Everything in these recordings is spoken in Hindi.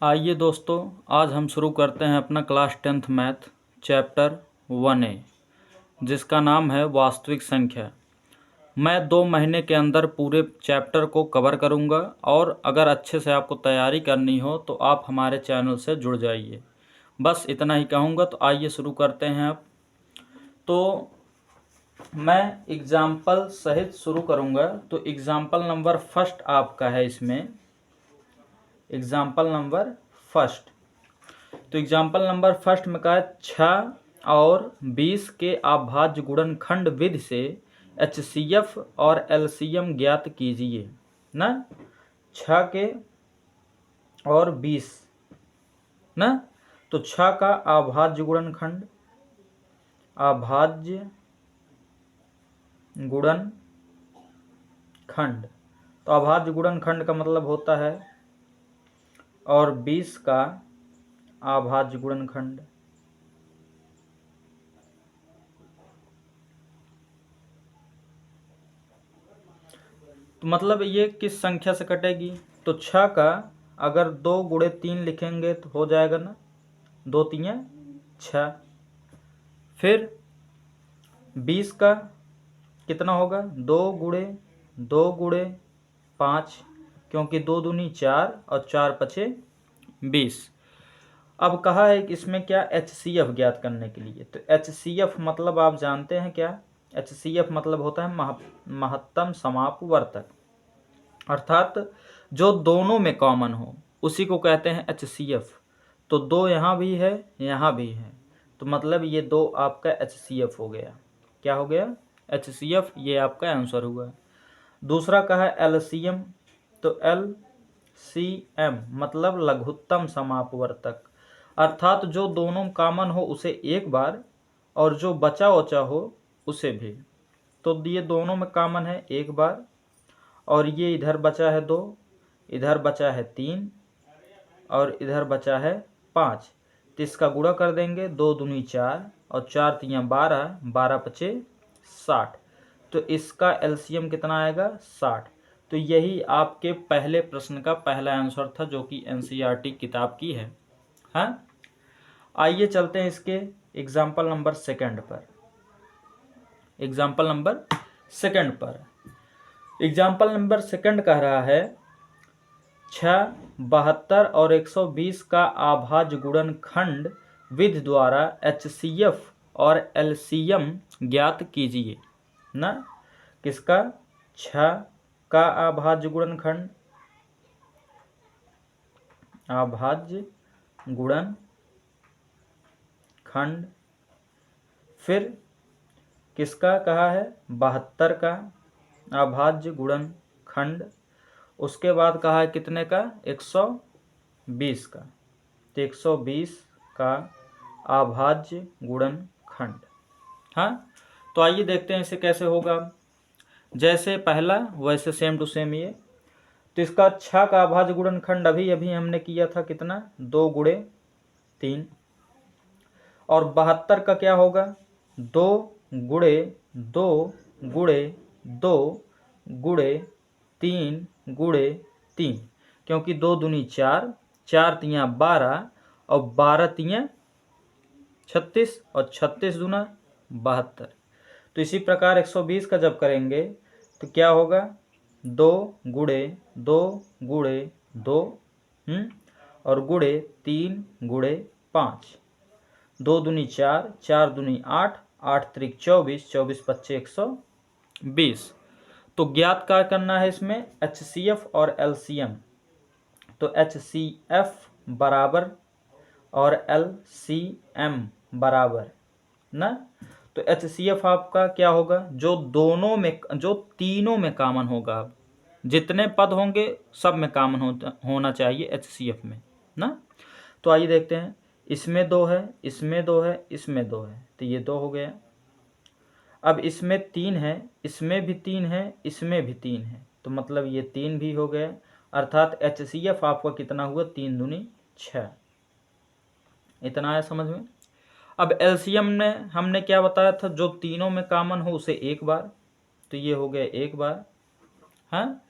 आइए दोस्तों, आज हम शुरू करते हैं अपना class 10th math chapter 1A, जिसका नाम है वास्तविक संख्या। मैं 2 महीने के अंदर पूरे चैप्टर को कवर करूंगा और अगर अच्छे से आपको तैयारी करनी हो तो आप हमारे चैनल से जुड़ जाइए। बस इतना ही कहूँगा। तो आइए शुरू करते हैं अब। तो मैं एग्ज़ाम्पल सहित शुरू करूँगा। तो एग्ज़ाम्पल नंबर फर्स्ट आपका है इसमें, एग्ज़ाम्पल नंबर फर्स्ट। तो एग्जाम्पल नंबर फर्स्ट में कहा है 6 और 20 के अभाज्य गुणनखंड विधि से HCF और LCM ज्ञात कीजिए ना। 6 के और 20 ना। तो 6 का अभाज्य गुणनखंड, अभाज्य गुणनखंड, तो अभाज्य गुणनखंड का मतलब होता है, और 20 का अभाज्य गुणनखंड। तो मतलब ये किस संख्या से कटेगी। तो 6 का अगर 2 गुणे 3 लिखेंगे तो हो जाएगा ना, 2 3 6। फिर 20 का कितना होगा, 2 गुणे 5, क्योंकि 2 दूनी 4 और 4 पचे 20। अब कहा है कि इसमें क्या HCF ज्ञात करने के लिए। तो HCF मतलब आप जानते हैं क्या। HCF मतलब होता है महत्तम समापवर्तक, अर्थात जो दोनों में कॉमन हो उसी को कहते हैं HCF। तो 2 यहाँ भी है, यहाँ भी है, तो मतलब ये 2 आपका HCF हो गया। क्या हो गया, HCF। ये आपका आंसर हुआ। दूसरा कहा है LCM। तो LCM मतलब लघुत्तम समापवर्तक, अर्थात जो दोनों कॉमन हो उसे एक बार और जो बचा उचा हो उसे भी। तो ये दोनों में कॉमन है एक बार, और ये इधर बचा है 2, इधर बचा है 3 और इधर बचा है 5। तो इसका गुणा कर देंगे, 2 दूनी 4 और 4 3 12, 12 पचे 60। तो इसका LCM कितना आएगा, 60। तो यही आपके पहले प्रश्न का पहला आंसर था, जो कि NCERT किताब की है। हाँ, आइए चलते हैं इसके एग्जाम्पल नंबर सेकंड पर। एग्जाम्पल नंबर सेकंड पर, एग्जाम्पल नंबर सेकंड कह रहा है 6, 72 और 120 का अभाज्य गुणनखंड विधि द्वारा HCF और LCM ज्ञात कीजिए ना। किसका, 6 का अभाज्य गुणनखंड, अभाज्य गुणनखंड। फिर किसका कहा है, 72 का अभाज्य गुणनखंड। उसके बाद कहा है कितने का, 120 का। तो 120 का अभाज्य गुणनखंड। हाँ, तो आइए देखते हैं इसे कैसे होगा। जैसे पहला वैसे सेम टू सेम ये। तो इसका 6 का अभाज्य गुणनखंड अभी अभी हमने किया था, कितना, 2 गुणे 3। और 72 का क्या होगा, 2 गुणे 2 गुणे 2 गुणे 3 गुणे 3, क्योंकि 2 दूनी 4, 4 3 12 और 12 3 36 और 36 दूना 72। तो इसी प्रकार 120 का जब करेंगे तो क्या होगा, 2 गुणे 2 गुणे 2 और गुणे 3 गुणे 5, 2 दूनी 4, 4 दूनी 8, 8 त्रिक 24, 24 पच्चे 120। तो ज्ञात क्या करना है इसमें, HCF और LCM। तो HCF बराबर और LCM बराबर ना। तो HCF आपका क्या होगा, जो दोनों में, जो तीनों में कॉमन होगा। जितने पद होंगे सब में कॉमन होना चाहिए HCF में ना। तो आइए देखते हैं, इसमें 2 है, इसमें 2 है, इसमें 2 है, तो ये 2 हो गया। अब इसमें 3 है, इसमें भी 3 है, इसमें भी 3 है, तो मतलब ये 3 भी हो गया। अर्थात HCF आपका कितना हुआ, 3 दूनी 6। इतना आया समझ में। अब LCM में हमने क्या बताया था, जो तीनों में कॉमन हो उसे एक बार, तो ये हो गया एक बार। हाँ,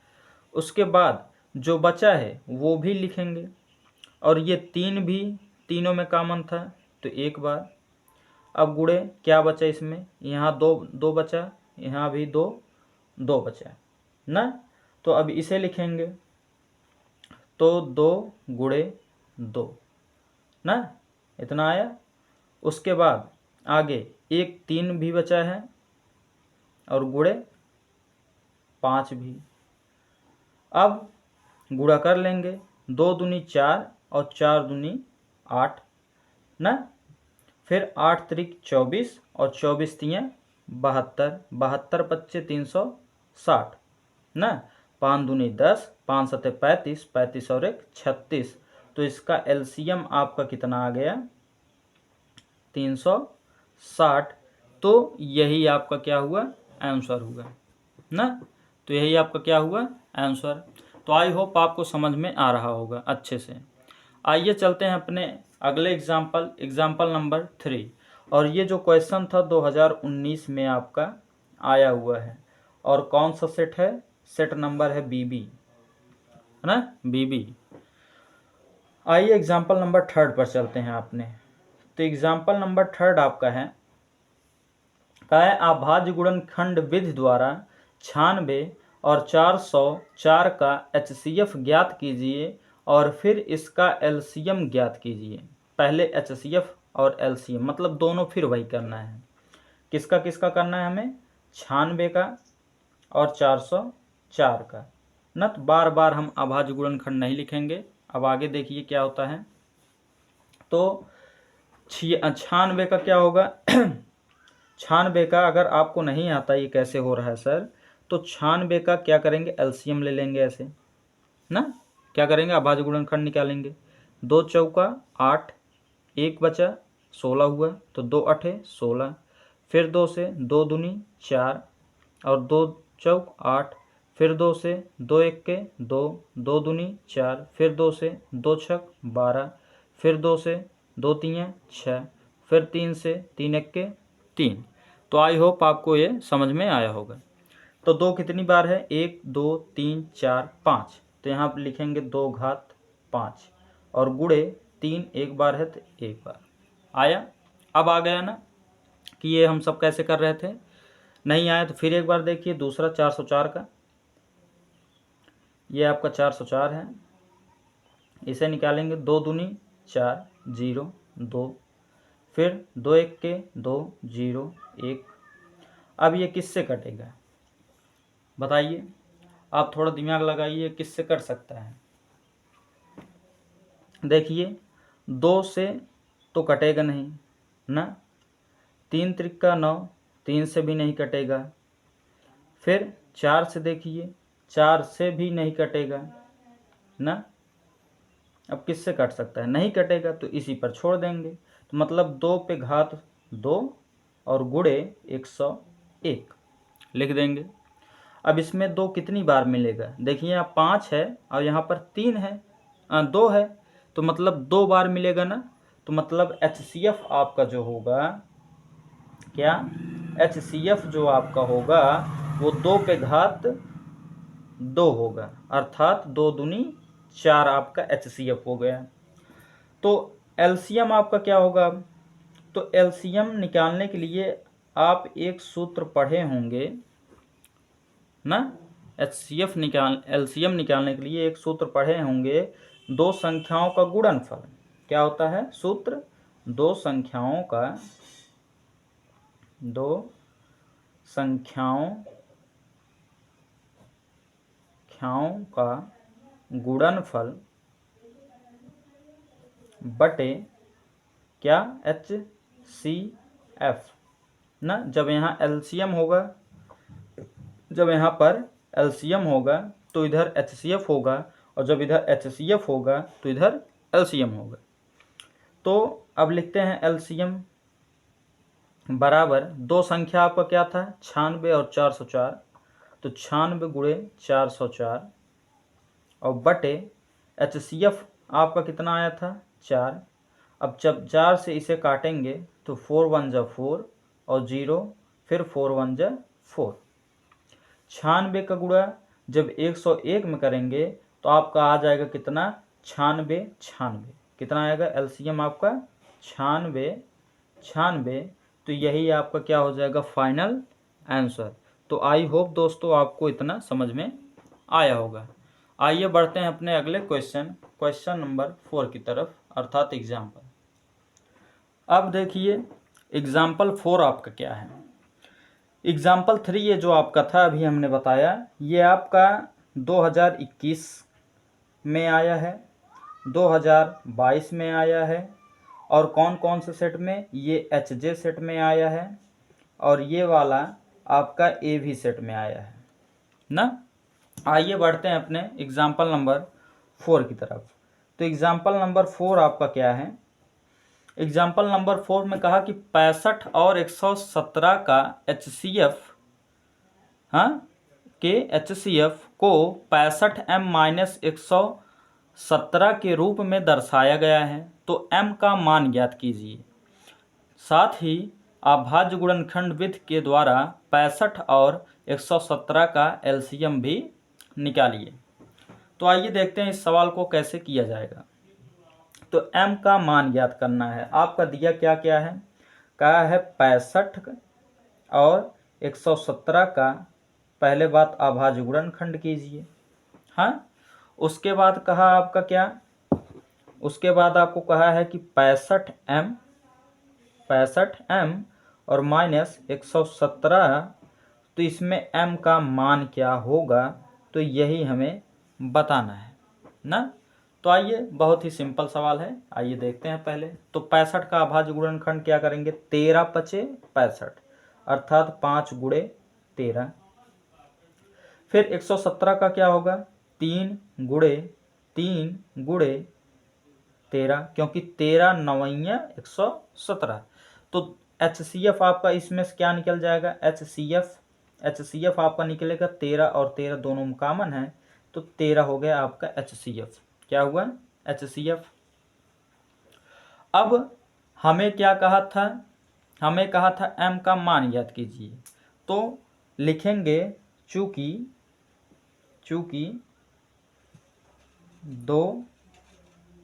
उसके बाद जो बचा है वो भी लिखेंगे। और ये 3 भी तीनों में कॉमन था तो एक बार। अब गुणे क्या बचा इसमें, यहाँ 2 बचा, यहाँ भी 2 बचा ना। तो अब इसे लिखेंगे तो 2 गुणे 2 ना, इतना आया। उसके बाद आगे एक 3 भी बचा है और गुणे 5 भी। अब गुणा कर लेंगे, 2 दूनी 4 और 4 दूनी 8 ना। फिर 8 त्रिक 24 और 24 तियाँ 72, 72 पच्चे 360 ना। 5 दूनी 10, 5 सते 35, 35 और 1 36। तो इसका एलसीएम आपका कितना आ गया, 360। तो यही आपका क्या हुआ, आंसर हुआ ना। तो यही आपका क्या हुआ, आंसर। तो आई होप आपको समझ में आ रहा होगा अच्छे से। आइए चलते हैं अपने अगले एग्जाम्पल नंबर 3। और ये जो क्वेश्चन था 2019 में आपका आया हुआ है। और कौन सा सेट है, सेट नंबर है बीबी, है ना, बीबी। आइए एग्जाम्पल नंबर 3 पर चलते हैं आपने। तो एग्जाम्पल नंबर 3 आपका है, कहा है अभाज्य गुणनखंड विधि द्वारा 96 और 404 का HCF ज्ञात कीजिए और फिर इसका LCM ज्ञात कीजिए। पहले HCF और LCM मतलब दोनों फिर वही करना है। किसका किसका करना है हमें, 96 का और 404 का ना। तो बार बार हम अभाज्य गुणनखंड नहीं लिखेंगे। अब आगे देखिए क्या होता है। तो 96 का क्या होगा 96 का अगर आपको नहीं आता ये कैसे हो रहा है सर, तो 96 का क्या करेंगे, एलसीएम ले लेंगे ऐसे ना। क्या करेंगे, अभाज्य गुणनखंड निकालेंगे। 2 चौका 8, 1 बचा 16 हुआ, तो 2 अठे 16। फिर 2 से 2 दूनी 4 और 2 चौक 8। फिर 2 से 2 एक के 2, 2 दूनी 4। फिर 2 से 2 छक 12। फिर 2 से 2 तियाँ 6। फिर 3 से 3 एक के 3। तो आई होप आपको ये समझ में आया होगा। तो 2 कितनी बार है, 1 2 3 4 5। तो यहाँ पर लिखेंगे 2 घात 5 और गुणे 3 एक बार है तो एक बार आया। अब आ गया ना कि ये हम सब कैसे कर रहे थे, नहीं आया तो फिर एक बार देखिए दूसरा 404 का। ये आपका 404 है, इसे निकालेंगे। 2 दूनी 4 0 2। फिर 2 एक के 2 0 1। अब ये किससे कटेगा बताइए, आप थोड़ा दिमाग लगाइए किससे कट सकता है। देखिए 2 से तो कटेगा नहीं ना, 3 त्रिका 9, 3 से भी नहीं कटेगा। फिर 4 से देखिए, 4 से भी नहीं कटेगा ना। अब किससे कट सकता है, नहीं कटेगा तो इसी पर छोड़ देंगे। तो मतलब 2 पे घात 2 और गुणे 101 लिख देंगे। अब इसमें 2 कितनी बार मिलेगा, देखिए यहाँ 5 है और यहाँ पर 3 है 2 है, तो मतलब 2 बार मिलेगा ना। तो मतलब HCF आपका जो होगा, क्या HCF जो आपका होगा वो 2 पे घात 2 होगा, अर्थात 2 दूनी 4 आपका HCF हो गया। तो LCM आपका क्या होगा, तो LCM निकालने के लिए आप एक सूत्र पढ़े होंगे ना। LCM निकालने के लिए एक सूत्र पढ़े होंगे, 2 संख्याओं का गुणनफल। क्या होता है सूत्र, 2 संख्याओं का गुणनफल बटे क्या HCF ना। जब यहाँ LCM होगा, जब यहाँ पर LCM होगा तो इधर HCF होगा, और जब इधर HCF होगा तो इधर LCM होगा। तो अब लिखते हैं LCM बराबर 2 संख्या आपका क्या था, 96 और 404। तो 96 गुणे 404 और बटे HCF आपका कितना आया था 4। अब जब 4 से इसे काटेंगे तो 4 1 जा 4 और 0, फिर 4 1 जा 4। 96 का गुणा जब 101 में करेंगे तो आपका आ जाएगा कितना, 96 96, कितना आएगा एलसीएम आपका 96 96। तो यही आपका क्या हो जाएगा फाइनल आंसर। तो आई होप दोस्तों आपको इतना समझ में आया होगा। आइए बढ़ते हैं अपने अगले क्वेश्चन नंबर 4 की तरफ, अर्थात एग्जाम्पल। अब देखिए एग्जाम्पल 4 आपका क्या है। एग्जाम्पल 3 ये जो आपका था अभी हमने बताया, ये आपका 2021 में आया है, 2022 में आया है, और कौन कौन से सेट में, ये HJ सेट में आया है, और ये वाला आपका AV सेट में आया है ना। आइए बढ़ते हैं अपने एग्जाम्पल नंबर 4 की तरफ। तो एग्जाम्पल नंबर 4 आपका क्या है। एग्जाम्पल नंबर 4 में कहा कि 65 और 117 का HCF, हाँ, के HCF को 65m माइनस 117 के रूप में दर्शाया गया है। तो m का मान ज्ञात कीजिए, साथ ही अभाज्य गुणनखंड विधि के द्वारा 65 और 117 का LCM भी निकालिए। तो आइए देखते हैं इस सवाल को कैसे किया जाएगा। तो m का मान ज्ञात करना है। आपका दिया क्या क्या है, कहा है 65 और 117 का पहले बात अभाज्य गुणनखंड कीजिए, हाँ। उसके बाद कहा आपका क्या, उसके बाद आपको कहा है कि 65m और माइनस 117, तो इसमें m का मान क्या होगा, तो यही हमें बताना है ना। तो आइए, बहुत ही सिंपल सवाल है, आइए देखते हैं पहले। तो 65 का अभाज्य गुणनखंड क्या करेंगे, 13 पचे 65, अर्थात 5 गुणे 13। फिर 117 का क्या होगा, 3 गुणे 13, क्योंकि 13 9 117। तो HCF आपका इसमें से क्या निकल जाएगा, HCF आपका निकलेगा 13 और 13 दोनों कॉमन है, तो 13 हो गया आपका HCF। क्या हुआ, HCF। अब हमें क्या कहा था, हमें कहा था m का मान ज्ञात कीजिए। तो लिखेंगे चूंकि दो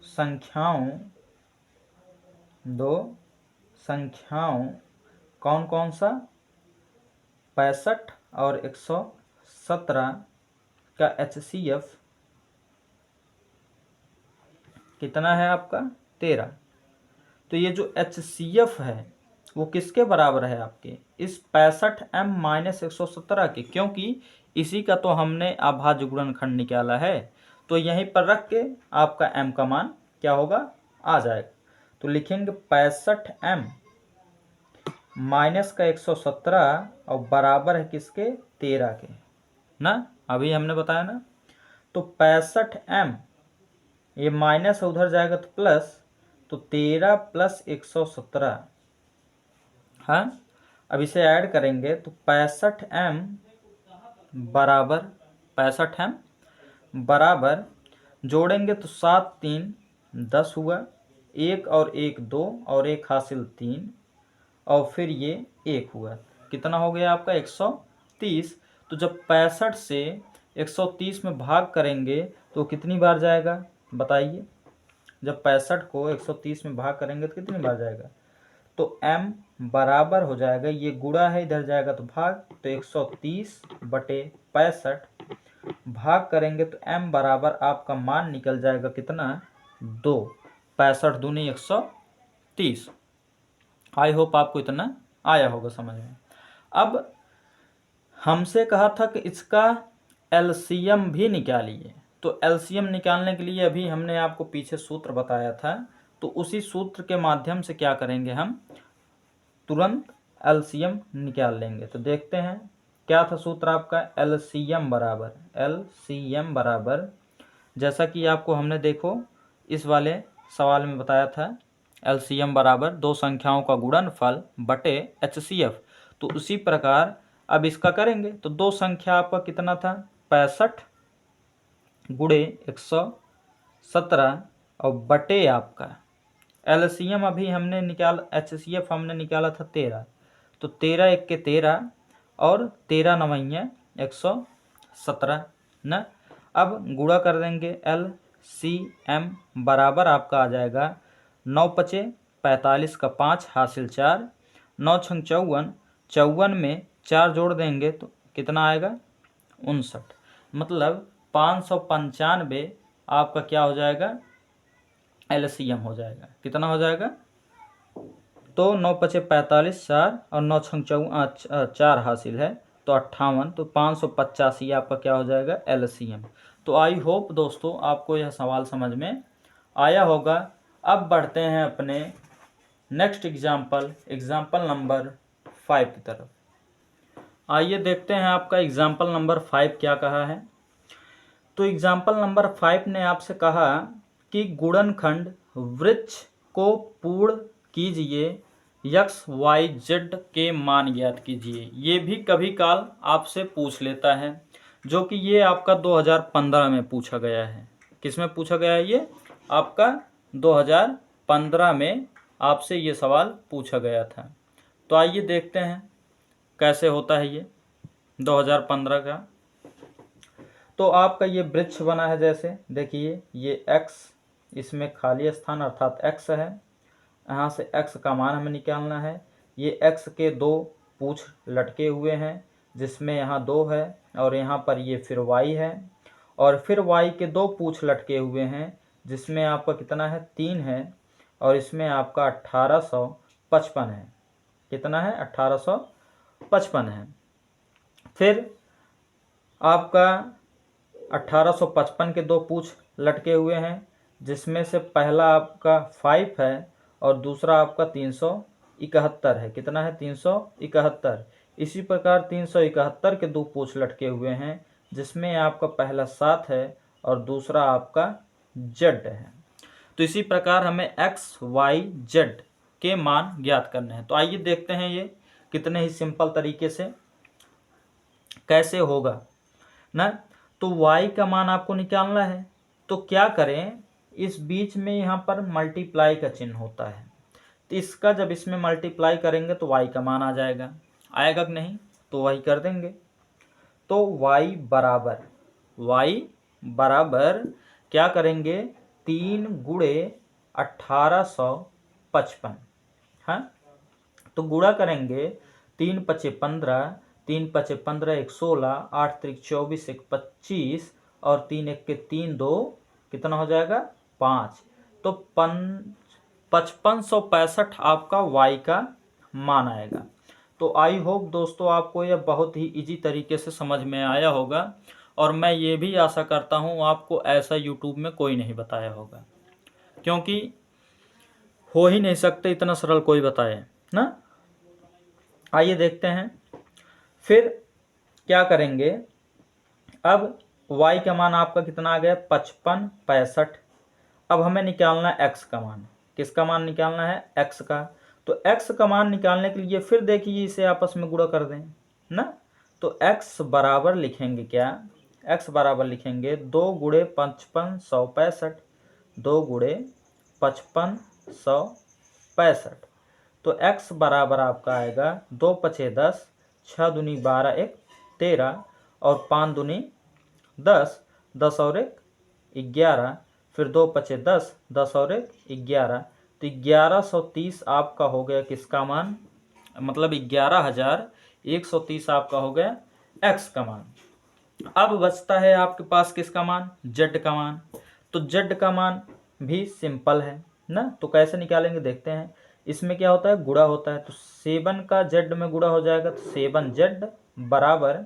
संख्याओं कौन कौन सा, 65 और 117 का HCF कितना है आपका 13। तो ये जो HCF है वो किसके बराबर है, आपके इस 65m माइनस 117 के, क्योंकि इसी का तो हमने अभाज्य गुणनखंड निकाला है। तो यहीं पर रख के आपका m का मान क्या होगा, आ जाएगा। तो लिखेंगे 65m माइनस का 117 और बराबर है किसके, 13 के ना, अभी हमने बताया ना। तो 65m, ये माइनस उधर जाएगा तो प्लस, तो 13 प्लस 117, हाँ। अब इसे ऐड करेंगे तो 65m बराबर 65m बराबर, जोड़ेंगे तो 7 3 10 हुआ, 1 और 1 2 और 1 हासिल 3, और फिर ये 1 हुआ, कितना हो गया आपका 130। तो जब 65 से 130 में भाग करेंगे तो कितनी बार जाएगा बताइए, जब 65 को 130 में भाग करेंगे तो कितनी बार जाएगा। तो m बराबर हो जाएगा, ये गुणा है इधर जाएगा तो भाग, तो 130 बटे 65 भाग करेंगे तो m बराबर आपका मान निकल जाएगा कितना, 2, 65 दूनी 130। आई होप आपको इतना आया होगा समझ में। अब हमसे कहा था कि इसका LCM भी निकालिए। तो LCM निकालने के लिए अभी हमने आपको पीछे सूत्र बताया था, तो उसी सूत्र के माध्यम से क्या करेंगे, हम तुरंत LCM निकाल लेंगे। तो देखते हैं क्या था सूत्र आपका, LCM बराबर, जैसा कि आपको हमने देखो इस वाले सवाल में बताया था, LCM बराबर दो संख्याओं का गुणनफल बटे HCF। तो उसी प्रकार अब इसका करेंगे। तो दो संख्या आपका कितना था, 65 गुणे 117 और बटे आपका LCM अभी हमने HCF हमने निकाला था 13। तो 13 1 के 13 और 13 9 117 ना। अब गुणा कर देंगे LCM बराबर आपका आ जाएगा 9 पचे 45 का 5 हासिल 4, 9 छंग 54, 54 में 4 जोड़ देंगे तो कितना आएगा 59। मतलब 595 आपका क्या हो जाएगा LCM हो जाएगा। कितना हो जाएगा? तो 9 पचे 45 4 और 9 छंग 4 हासिल है तो 58, तो 585 आपका क्या हो जाएगा LCM। तो आई होप दोस्तों आपको यह सवाल समझ में आया होगा। अब बढ़ते हैं अपने नेक्स्ट एग्जाम्पल नंबर 5 की तरफ। आइए देखते हैं आपका एग्जाम्पल नंबर 5 क्या कहा है। तो एग्जाम्पल नंबर 5 ने आपसे कहा कि गुणनखंड वृक्ष को पूर्ण कीजिए, x y z के मान ज्ञात कीजिए। ये भी कभी काल आपसे पूछ लेता है, जो कि ये आपका 2015 में पूछा गया है। किस में पूछा गया है? ये आपका 2015 में आपसे ये सवाल पूछा गया था। तो आइए देखते हैं कैसे होता है ये 2015 का। तो आपका ये वृक्ष बना है, जैसे देखिए ये x, इसमें खाली स्थान अर्थात x है। यहाँ से x का मान हमें निकालना है। ये x के 2 पूंछ लटके हुए हैं, जिसमें यहाँ 2 है और यहाँ पर ये फिर y है, और फिर y के 2 पूंछ लटके हुए हैं, जिसमें आपका कितना है 3 है, और इसमें आपका 1855 है। कितना है? 1855 है। फिर आपका 1855 के 2 पूंछ लटके हुए हैं, जिसमें से पहला आपका 5 है और दूसरा आपका 371 है। कितना है? 371। इसी प्रकार 371 के 2 पूंछ लटके हुए हैं, जिसमें आपका पहला 7 है और दूसरा आपका z है। तो इसी प्रकार हमें x y z के मान ज्ञात करने हैं। तो आइए देखते हैं ये कितने ही सिंपल तरीके से कैसे होगा ना। तो y का मान आपको निकालना है, तो क्या करें, इस बीच में यहाँ पर मल्टीप्लाई का चिन्ह होता है, तो इसका जब इसमें मल्टीप्लाई करेंगे तो y का मान आ जाएगा। आएगा कि नहीं? तो वही कर देंगे। तो y बराबर क्या करेंगे, 3 गुणे 1855। हाँ, तो गुणा करेंगे 3 पचे 15, 3 पचे 15 1 16, 8 त्रिक 24 1 25 और 3 1 के 3 2, कितना हो जाएगा 5। तो 5565 आपका y का मान आएगा। तो आई होप दोस्तों आपको यह बहुत ही इजी तरीके से समझ में आया होगा, और मैं ये भी आशा करता हूँ आपको ऐसा यूट्यूब में कोई नहीं बताया होगा, क्योंकि हो ही नहीं सकते इतना सरल कोई बताए ना। आइए देखते हैं फिर क्या करेंगे। अब y का मान आपका कितना आ गया 5565। अब हमें निकालना है x का मान। किसका मान निकालना है? x का। तो x का मान निकालने के लिए फिर देखिए इसे आपस में गुणा कर दें ना। तो x बराबर लिखेंगे क्या? x बराबर लिखेंगे 2 गुणे 5565, 2 गुणे 5565। तो x बराबर आपका आएगा 2 पचे 10, 6 दूनी 12 1 13 और 5 दूनी 10, 10 और 1 11, फिर 2 पचे 10, 10 और 1 11, तो 1130 आपका हो गया किसका मान, मतलब 11130 आपका हो गया x का मान। अब बचता है आपके पास किसका मान? z का मान। तो z का मान भी सिंपल है ना। तो कैसे निकालेंगे देखते हैं। इसमें क्या होता है? गुणा होता है। तो 7 का z में गुणा हो जाएगा, तो 7z बराबर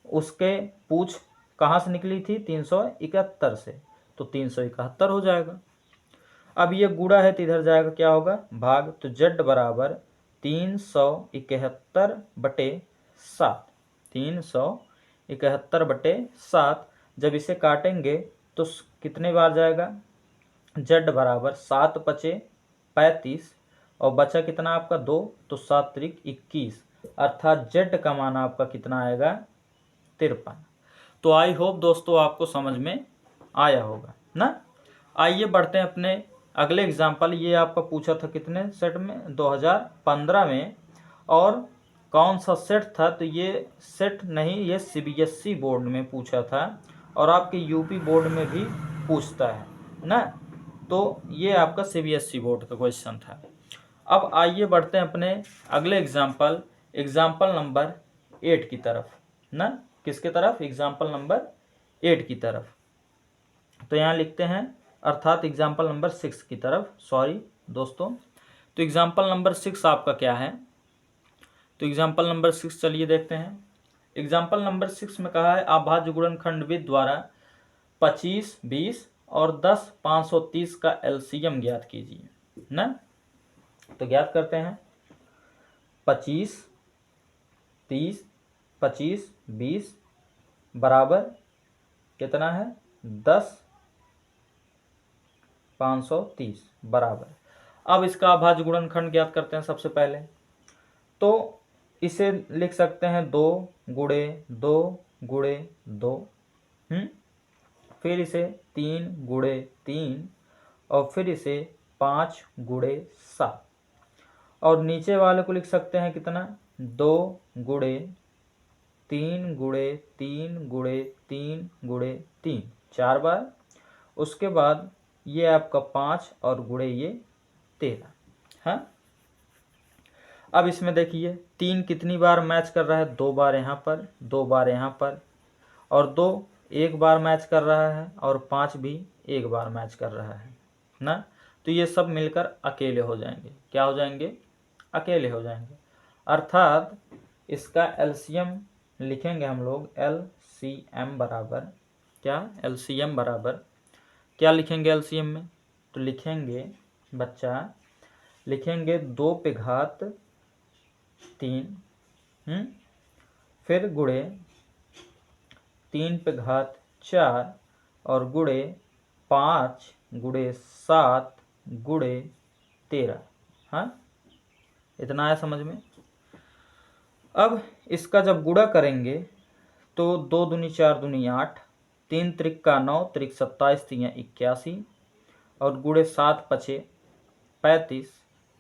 उसके पूछ कहाँ से निकली थी? 371 से, तो 371 हो जाएगा। अब ये गुणा है तो इधर जाएगा, क्या होगा? भाग। तो z बराबर 371 बटे 7, 371 बटे 7। जब इसे काटेंगे तो कितने बार जाएगा? z बराबर 7 पचे 35 और बचा कितना आपका 2, तो 7 त्रिक 21, अर्थात z का मान आपका कितना आएगा? 53। तो आई होप दोस्तों आपको समझ में आया होगा ना। आइए बढ़ते हैं अपने अगले एग्जाम्पल। ये आपका पूछा था कितने सेट में? 2015 में। और कौन सा सेट था? तो ये सेट नहीं, ये CBSE बोर्ड में पूछा था, और आपके यूपी बोर्ड में भी पूछता है ना। तो ये आपका CBSE बोर्ड का क्वेश्चन था। अब आइए बढ़ते हैं अपने अगले एग्जाम्पल नंबर 8 की तरफ ना। किसके तरफ? एग्जाम्पल नंबर 8 की तरफ। तो यहाँ लिखते हैं अर्थात एग्जाम्पल नंबर 6 की तरफ, सॉरी दोस्तों। तो एग्जाम्पल नंबर 6 आपका क्या है? तो एग्जाम्पल नंबर 6 चलिए देखते हैं। एग्जाम्पल नंबर 6 में कहा है अभाज्य गुणनखंडविद द्वारा 25, 20 और 10 530 का LCM ज्ञात कीजिए ना। तो ज्ञात करते हैं 25, 30, 25, 20 बराबर कितना है? 10 530 बराबर। अब इसका अभाज्य गुणनखंड ज्ञात करते हैं सबसे पहले। तो इसे लिख सकते हैं 2 गुणे 2 गुणे 2, फिर इसे 3 गुणे 3 और फिर इसे 5 गुणे 7 और नीचे वाले को लिख सकते हैं कितना? 2 गुणे 3 गुणे 3 गुणे 3 गुणे 3 4 बार। उसके बाद ये आपका 5 और गुणे ये 13। हाँ, अब इसमें देखिए 3 कितनी बार मैच कर रहा है? 2 बार यहाँ पर, 2 बार यहाँ पर, और 2 1 बार मैच कर रहा है और 5 भी 1 बार मैच कर रहा है ना। तो ये सब मिलकर अकेले हो जाएंगे। क्या हो जाएंगे? अकेले हो जाएंगे। अर्थात इसका LCM लिखेंगे हम लोग। LCM बराबर क्या? LCM बराबर क्या लिखेंगे LCM में? तो लिखेंगे बच्चा, लिखेंगे 2 पे घात 3, फिर गुणे 3 पे घात 4 और गुणे 5 गुणे 7 गुणे 13। हाँ, इतना आया समझ में? अब इसका जब गुणा करेंगे तो 2 दूनी 4 दूनी 8, 3 त्रिक 9, त्रिक 27, 3 81 और गुणे 7 पचे 35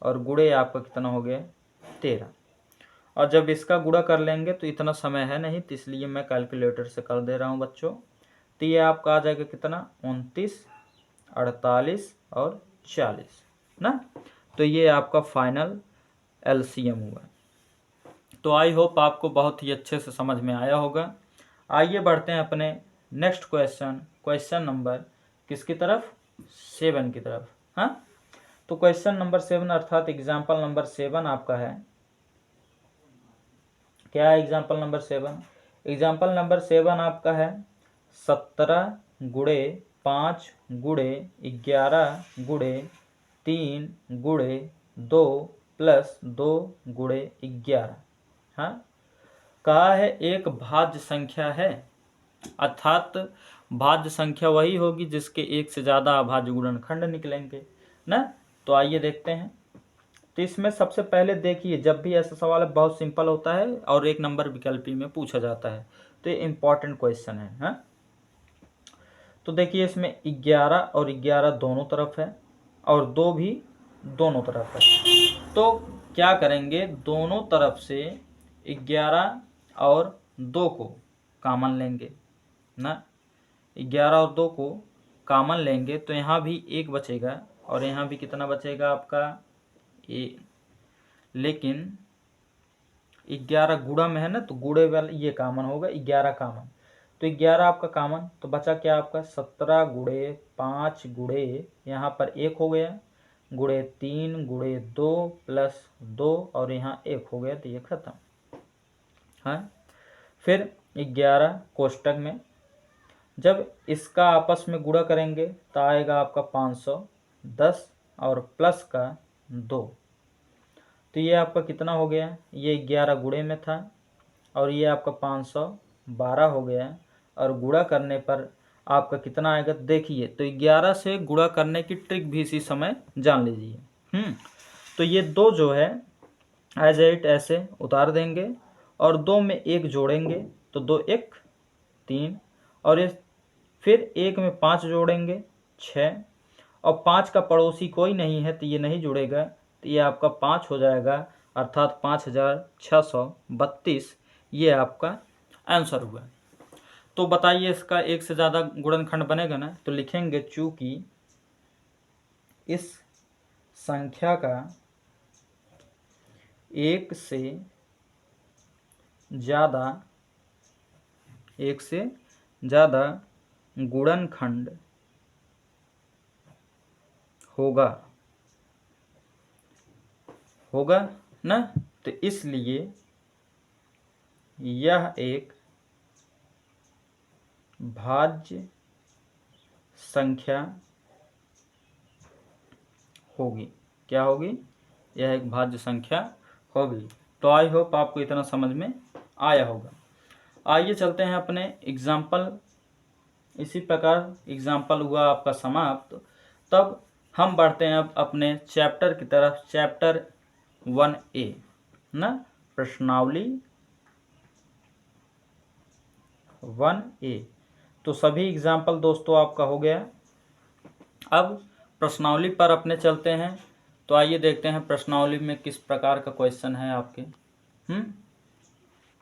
और गुणे आपका कितना हो गया? 13। और जब इसका गुणा कर लेंगे तो इतना समय है नहीं, तो इसलिए मैं कैलकुलेटर से कर दे रहा हूँ बच्चों। तो ये आपका आ जाएगा कितना? 29, 48 और 40 ना। तो ये आपका फाइनल LCM हुआ। तो आई होप आपको बहुत ही अच्छे से समझ में आया होगा। आइए बढ़ते हैं अपने नेक्स्ट क्वेश्चन नंबर किसकी तरफ? 7 की तरफ। हाँ, तो क्वेश्चन नंबर 7 अर्थात एग्जाम्पल नंबर 7 आपका है। क्या है एग्जाम्पल नंबर 7? एग्जाम्पल नंबर 7 आपका है 17 गुणे 5 गुणे 11 गुणे 3 गुणे 2 प्लस 2 गुणे 11। हाँ, कहा है एक भाज्य संख्या है, अर्थात भाज्य संख्या वही होगी जिसके एक से ज़्यादा अभाज्य गुणनखंड निकलेंगे ना। तो आइए देखते हैं। तो इसमें सबसे पहले देखिए, जब भी ऐसा सवाल है बहुत सिंपल होता है और 1 नंबर विकल्पी में पूछा जाता है, तो ये इम्पॉर्टेंट क्वेश्चन है। हाँ, तो देखिए इसमें 11 और 11 दोनों तरफ है और 2 भी दोनों तरफ है। तो क्या करेंगे? दोनों तरफ से 11 और 2 को कॉमन लेंगे ना। 11 और 2 को कॉमन लेंगे तो यहाँ भी 1 बचेगा और यहाँ भी कितना बचेगा आपका? लेकिन 11 गुणा में है ना, तो गुणे वाला ये कॉमन होगा, 11 कॉमन। तो 11 आपका कॉमन, तो बचा क्या आपका? 17 गुणे 5 गुणे यहाँ पर 1 हो गया, गुणे 3 गुणे 2 प्लस 2 और यहाँ 1 हो गया, तो ये खत्म। हाँ, फिर 11 कोष्टक में जब इसका आपस में गुणा करेंगे तो आएगा आपका 510 और प्लस का 2। तो ये आपका कितना हो गया? ये 11 गुणे में था और ये आपका 512 हो गया, और गुणा करने पर आपका कितना आएगा? देखिए, तो 11 से गुणा करने की ट्रिक भी इसी समय जान लीजिए। तो ये 2 जो है एज इट ऐसे उतार देंगे और 2 में 1 जोड़ेंगे, तो 2 1 3 और इस फिर 1 में 5 जोड़ेंगे 6 और 5 का पड़ोसी कोई नहीं है तो ये नहीं जुड़ेगा, तो ये आपका 5 हो जाएगा, अर्थात 5632 ये आपका आंसर हुआ। तो बताइए इसका एक से ज़्यादा गुणनखंड बनेगा ना। तो लिखेंगे चूंकि इस संख्या का एक से ज़्यादा गुणनखंड होगा ना, तो इसलिए यह एक भाज्य संख्या होगी। क्या होगी? यह एक भाज्य संख्या होगी। तो आई होप आपको इतना समझ में आया होगा। आइए चलते हैं अपने एग्जाम्पल। इसी प्रकार एग्जाम्पल हुआ आपका समाप्त। तब हम बढ़ते हैं अब अपने चैप्टर की तरफ। चैप्टर 1A ना, प्रश्नावली 1A। तो सभी एग्जाम्पल दोस्तों आपका हो गया। अब प्रश्नावली पर अपने चलते हैं। तो आइए देखते हैं प्रश्नावली में किस प्रकार का क्वेश्चन है आपके।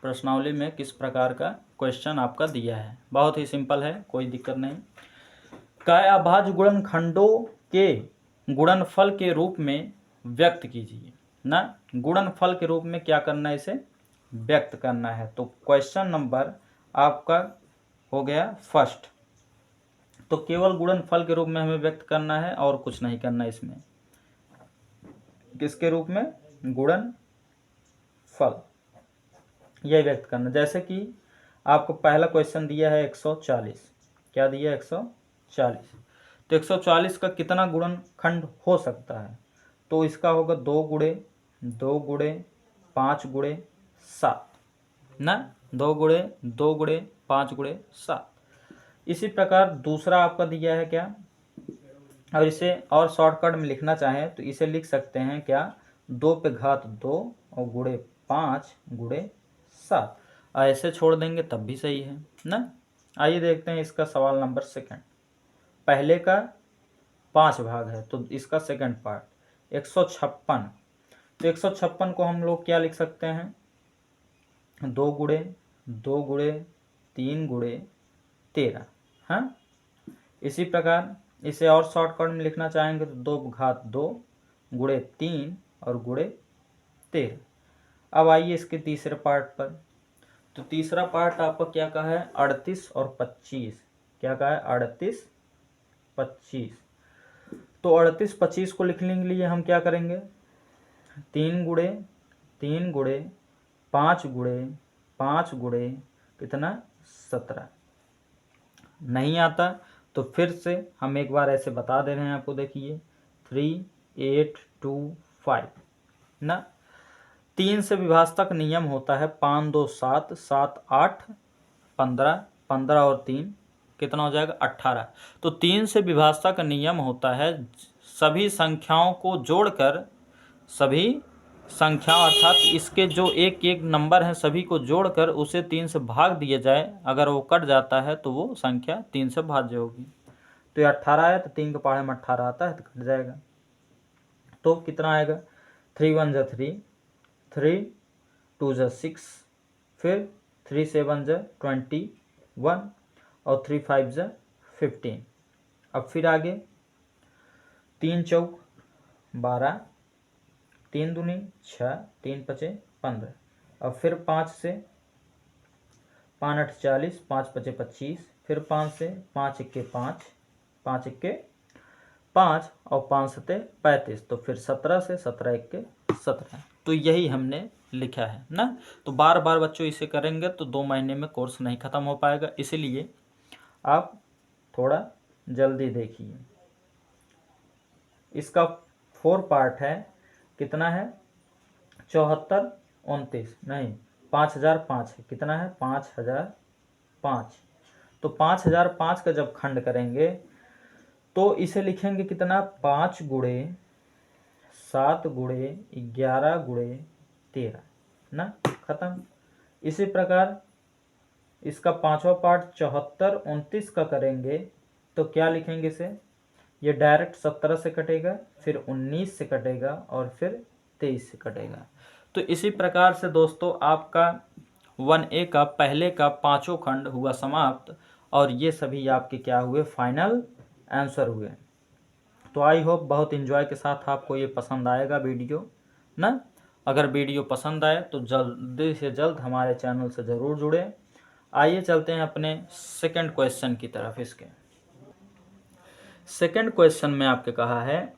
प्रश्नावली में किस प्रकार का क्वेश्चन आपका दिया है। बहुत ही सिंपल है, कोई दिक्कत नहीं। काय अभाज्य गुणनखंडों के गुणनफल के रूप में व्यक्त कीजिए ना। गुणनफल के रूप में क्या करना है, इसे व्यक्त करना है। तो क्वेश्चन नंबर आपका हो गया फर्स्ट। तो केवल गुणनफल के रूप में हमें व्यक्त करना है और कुछ नहीं करना इसमें। किसके रूप में? गुणनफल, यह व्यक्त करना। जैसे कि आपको पहला क्वेश्चन दिया है 140। क्या दिया है? 140। तो 140 का कितना गुणनखंड हो सकता है? तो इसका होगा 2 गुणे 2 गुणे 5 गुणे 7 ना। 2 गुणे 2 गुणे 5 गुणे 7। इसी प्रकार दूसरा आपका दिया है क्या, और इसे और शॉर्टकट में लिखना चाहें तो इसे लिख सकते हैं क्या, 2 पे घात 2 और गुणे 5 गुणे 7। ऐसे छोड़ देंगे तब भी सही है ना। आइए देखते हैं इसका सवाल नंबर सेकंड। पहले का 5 भाग है तो इसका सेकंड पार्ट 156। तो 156 को हम लोग क्या लिख सकते हैं, 2 गुणे 2 गुणे 3 गुणे 13। हाँ, इसी प्रकार इसे और शॉर्टकट में लिखना चाहेंगे तो 2 घात 2 गुणे 3 और गुणे 13। अब आइए इसके तीसरे पार्ट पर। तो तीसरा पार्ट आपका क्या कहा है, 38 और 25। क्या कहा है? 38 25। तो 38 25 को लिखने के लिए हम क्या करेंगे, 3 गुणे 3 गुणे 5 गुणे 5 गुणे कितना 17। नहीं आता तो फिर से हम एक बार ऐसे बता दे रहे हैं आपको। देखिए 3 8 2 5 ना। 3 से विभाजक नियम होता है 5 2 7 7 8 15 15 और 3 कितना हो जाएगा 18। तो 3 से विभाजक नियम होता है सभी संख्याओं को जोड़कर, सभी संख्याओं अर्थात इसके जो एक एक नंबर हैं सभी को जोड़कर उसे 3 से भाग दिया जाए। अगर वो कट जाता है तो वो संख्या 3 से भाज्य होगी। तो ये 18 है तो 3 के पहाड़े में 18 आता है तो कट जाएगा। तो कितना आएगा, 3 1 जा 3 3 2 जा 6, फिर 3 7 जा 21 और 3 5 जा 15। अब फिर आगे 3 चौक 12 3 दूनी 6 3 पचे 15। अब फिर 5 से 5 8 40 5 पचे 25, फिर 5 से 5 इक्के 5 5 इक्के 5 और 5 सते 35। तो फिर 17 से 17 इक्के 17। तो यही हमने लिखा है ना। तो बार बार बच्चों इसे करेंगे तो 2 महीने में कोर्स नहीं ख़त्म हो पाएगा, इसीलिए आप थोड़ा जल्दी देखिए। इसका 4 पार्ट है, कितना है 74 29 नहीं 5005 है। कितना है 5005। तो 5005 का जब खंड करेंगे तो इसे लिखेंगे कितना 5 गुणे 7 गुणे 11 गुणे 13 ना, खत्म। इसी प्रकार इसका 5वां पार्ट 74 29 का करेंगे तो क्या लिखेंगे इसे, ये डायरेक्ट 17 से कटेगा, फिर 19 से कटेगा और फिर 23 से कटेगा। तो इसी प्रकार से दोस्तों आपका 1A का पहले का 5 खंड हुआ समाप्त, और ये सभी आपके क्या हुए, फाइनल आंसर हुए। तो आई होप बहुत इन्जॉय के साथ आपको ये पसंद आएगा वीडियो ना। अगर वीडियो पसंद आए तो जल्दी से जल्द हमारे चैनल से ज़रूर जुड़े। आइए चलते हैं अपने सेकंड क्वेश्चन की तरफ। इसके सेकंड क्वेश्चन में आपके कहा है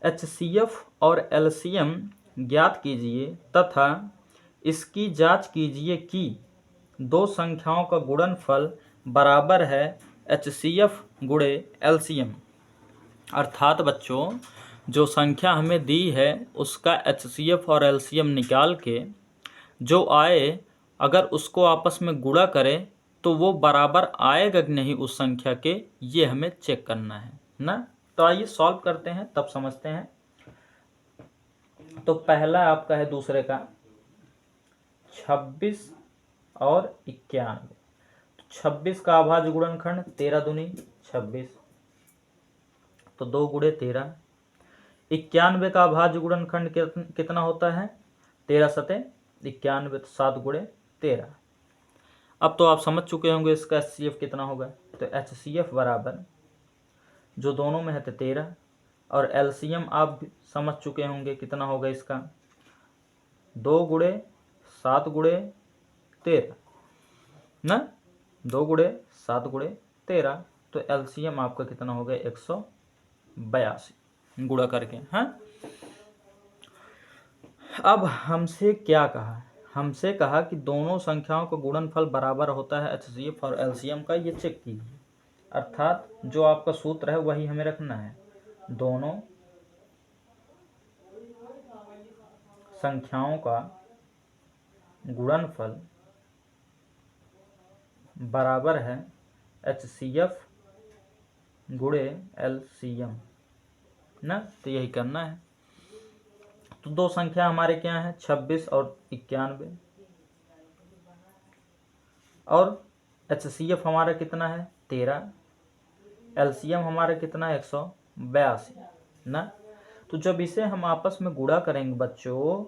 HCF और LCM ज्ञात कीजिए तथा इसकी जांच कीजिए कि दो संख्याओं का गुणनफल बराबर है HCF गुणे LCM। अर्थात बच्चों, जो संख्या हमें दी है उसका HCF और LCM निकाल के जो आए, अगर उसको आपस में गुणा करें तो वो बराबर आएगा कि नहीं उस संख्या के, ये हमें चेक करना है ना। तो आइए सॉल्व करते हैं, तब समझते हैं। तो पहला आपका है दूसरे का 26 और 91। 26 का अभाज्य गुणनखंड 13 दूनी 26, तो 2 गुणे 13। 91 का अभाज्य गुणनखंड कितना होता है, 13 सते 91, तो 7 गुणे 13। अब तो आप समझ चुके होंगे इसका HCF कितना होगा। तो HCF बराबर, जो दोनों में है तो 13, और LCM आप समझ चुके होंगे कितना होगा इसका, 2 गुणे 7 गुणे 13 ना, 2 गुणे 7 गुणे 13। तो LCM आपका कितना होगा, 182 गुणा करके। हाँ, अब हमसे क्या कहा, हमसे कहा कि दोनों संख्याओं का गुणनफल बराबर होता है HCF और LCM का, ये चेक कीजिए। अर्थात जो आपका सूत्र है वही हमें रखना है, दोनों संख्याओं का गुणनफल बराबर है HCF गुणे LCM ना, तो यही करना है। तो दो संख्या हमारे क्या है, 26 और 91, और HCF हमारा कितना है 13, LCM हमारा कितना है 182 ना। तो जब इसे हम आपस में गुणा करेंगे बच्चों,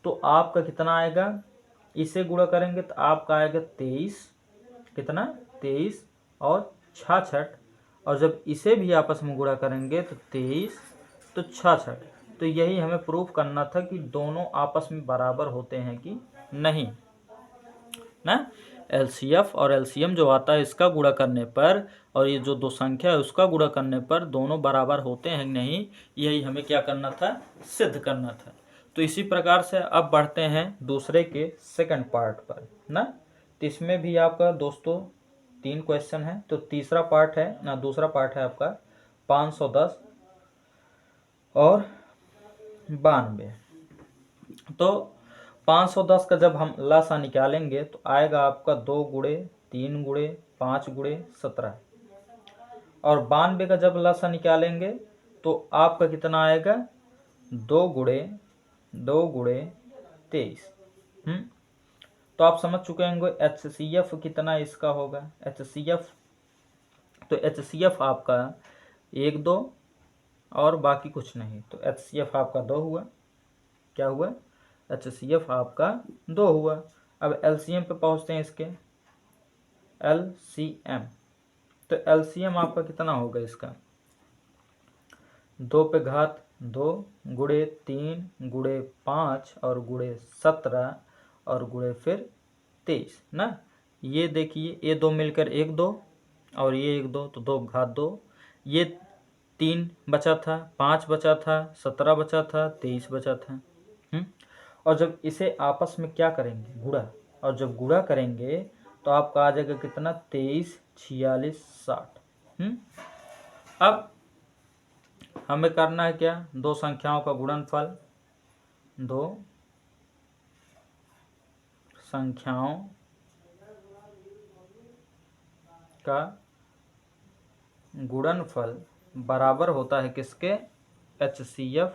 तो आपका कितना आएगा, इसे गुणा करेंगे तो आपका आएगा 23, कितना 23 और 66, और जब इसे भी आपस में गुणा करेंगे तो 23 तो 66। तो यही हमें प्रूफ करना था कि दोनों आपस में बराबर होते हैं कि नहीं ना। LCF और LCM जो आता है इसका गुणा करने पर, और ये जो दो संख्या है उसका गुणा करने पर दोनों बराबर होते हैं नहीं, यही हमें क्या करना था, सिद्ध करना था। तो इसी प्रकार से अब बढ़ते हैं दूसरे के सेकंड पार्ट पर ना। तो इसमें भी आपका दोस्तों 3 क्वेश्चन है। तो तीसरा पार्ट है ना, दूसरा पार्ट है आपका 510 और 92। तो 510 का जब हम लासा निकालेंगे तो आएगा आपका 2 गुणे 3 गुणे 5 गुणे 17, और 92 का जब लासा निकालेंगे तो आपका कितना आएगा, 2 गुणे 23। तो आप समझ चुके होंगे HCF कितना इसका होगा, HCF तो HCF आपका 1 2 और बाकी कुछ नहीं, तो HCF आपका 2 हुआ। क्या हुआ, HCF आपका 2 हुआ। अब LCM पे पहुंचते हैं इसके, LCM। तो LCM आपका कितना होगा इसका, 2 पे घात 2 गुणे 3 गुणे 5 और गुणे 17 और गुणे फिर 23 ना। ये देखिए, ये 2 मिलकर 1 2 और ये 1 2, तो 2 घात 2, ये 3 बचा था, 5 बचा था, 17 बचा था, 23 बचा था। और जब इसे आपस में क्या करेंगे, गुणा, और जब गुणा करेंगे तो आपका आ जाएगा कितना, 23 46 60। अब हमें करना है क्या, दो संख्याओं का गुणनफल, दो संख्याओं का गुणनफल बराबर होता है किसके, HCF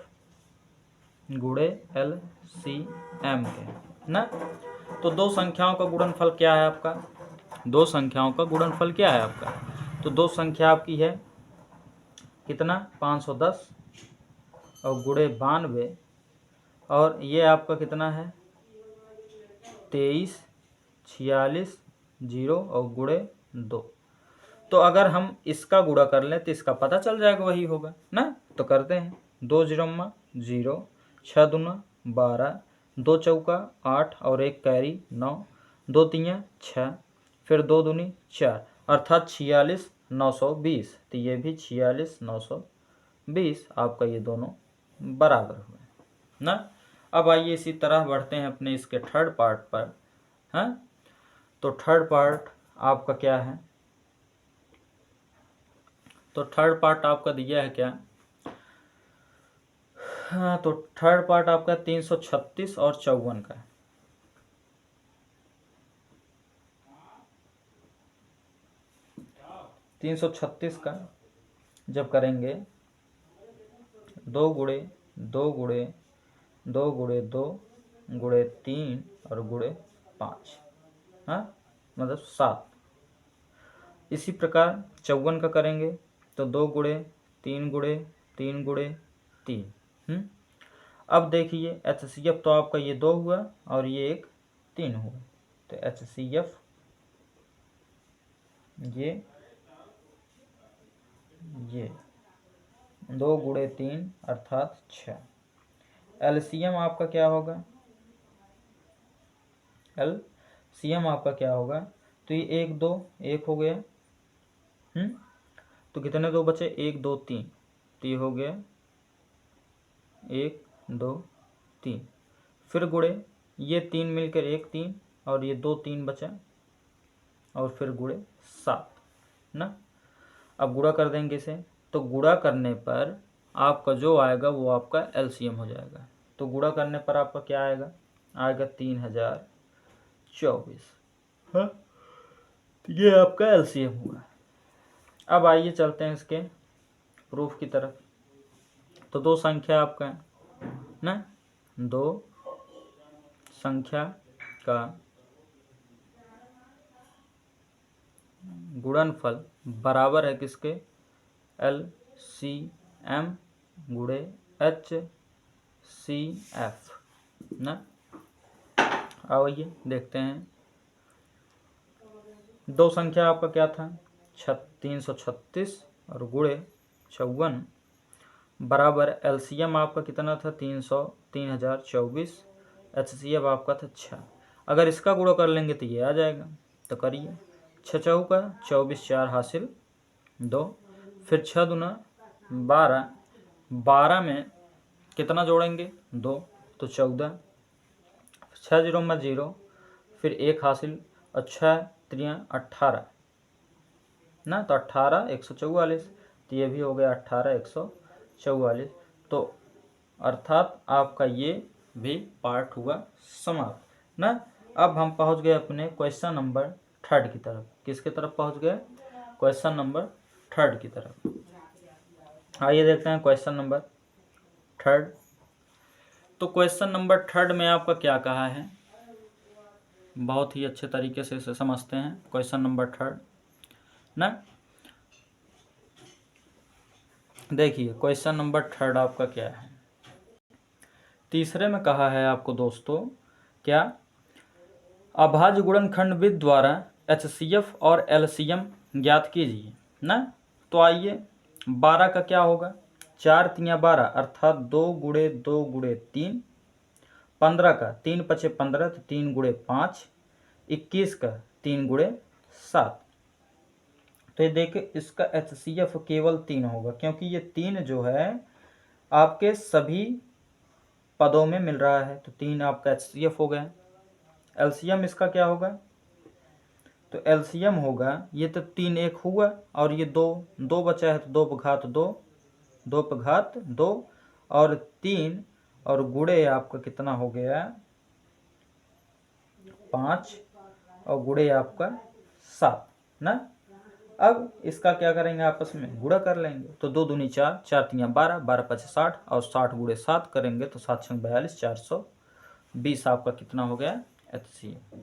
गुणे LCM के ना। तो दो संख्याओं का गुणनफल क्या है आपका, दो संख्याओं का गुणनफल क्या है आपका, तो दो संख्या आपकी है कितना 510 और गुणे 92, और ये आपका कितना है 23 46 जीरो और गुणे 2। तो अगर हम इसका गुणा कर लें तो इसका पता चल जाएगा, वही होगा ना। तो करते हैं, 2 जीरो 0, 6 दूना 12, 2 चौका 8 और 1 कैरी 9, 2 तियाँ 6, फिर 2 दूनी 4, अर्थात 46 920। तो ये भी 46 920 आपका, ये दोनों बराबर हुए ना। अब आइए इसी तरह बढ़ते हैं अपने इसके थर्ड पार्ट पर। हाँ, तो थर्ड पार्ट आपका क्या है? तो थर्ड पार्ट आपका दिया है क्या? हाँ, तो थर्ड पार्ट आपका 336 और 54 का है। 336 का जब करेंगे 2 गुणे 2 गुणे 2 गुणे 2 गुणे 3 और गुणे 5, हाँ मतलब 7। इसी प्रकार 54 का करेंगे तो 2 गुणे 3 गुणे 3 गुणे 3। अब देखिए HCF तो आपका ये 2 हुआ और ये एक 3 हुआ। तो HCF ये 2 गुणे 3 अर्थात 6। LCM आपका क्या होगा? LCM आपका क्या होगा? तो ये 1 2 1 हो गया। तो कितने 2 बचे? 1 2 3। तो ये हो गया 1 2 3। फिर गुणे ये 3 मिलकर 1 3 और ये 2 3 बचा और फिर गुणे 7 ना। अब गुणा कर देंगे इसे, तो गुणा करने पर आपका जो आएगा वो आपका LCM हो जाएगा। तो गुणा करने पर आपका क्या आएगा? आएगा 3024। हाँ, तो ये आपका LCM हुआ। अब आइए चलते हैं इसके प्रूफ की तरफ। तो 2 संख्या आपका ना, 2 संख्या का गुणनफल बराबर है किसके? LCM गुणे HCF ना। आइए देखते हैं। 2 संख्या आपका क्या था? 336 और गुणे 54 बराबर LCM आपका कितना था? 3024। HCF आपका था 6। अगर इसका गुणा कर लेंगे तो ये आ जाएगा। तो करिए, 6 चौका 24, 4 हासिल 2, फिर 6 दूना 12, 12 में कितना जोड़ेंगे? 2, तो 14, 6 जीरो 0, फिर 1 हासिल और 6 3 18 ना। तो 18 144। तो ये भी हो गया 18 144। तो अर्थात आपका ये भी पार्ट हुआ समाप्त ना। अब हम पहुंच गए अपने क्वेश्चन नंबर 3 की तरफ। किसके तरफ पहुंच गए? क्वेश्चन नंबर 3 की तरफ। आइए देखते हैं क्वेश्चन नंबर 3। तो क्वेश्चन नंबर 3 में आपका क्या कहा है? बहुत ही अच्छे तरीके से इसे समझते हैं। क्वेश्चन नंबर 3 ना, देखिए क्वेश्चन नंबर 3 आपका क्या है? तीसरे में कहा है आपको दोस्तों क्या? अभाज्य गुणनखंड विधि द्वारा HCF और LCM ज्ञात कीजिए ना। तो आइए 12 का क्या होगा? 4 तियाँ 12 अर्थात 2 गुणे 2 गुणे 3। 15 का 3 पचे 15 तो 3 गुणे 5। 21 का 3 गुणे 7। तो ये देखिए इसका HCF केवल 3 होगा, क्योंकि ये 3 जो है आपके सभी पदों में मिल रहा है। तो 3 आपका HCF हो गया। LCM इसका क्या होगा? तो LCM होगा, ये तो 3 1 हुआ और ये 2 2 बचा है तो 2 पर घात 2, 2 पर घात 2 और 3 और गुणे आपका कितना हो गया? 5 और गुणे आपका 7 ना। अब इसका क्या करेंगे? आपस में गुणा कर लेंगे। तो 2 दूनी 4, 4 तियाँ 12, 12 पचे 60 और 60 गुणे 7 करेंगे तो 7 छंग 42, 420 आपका कितना हो गया? HCF।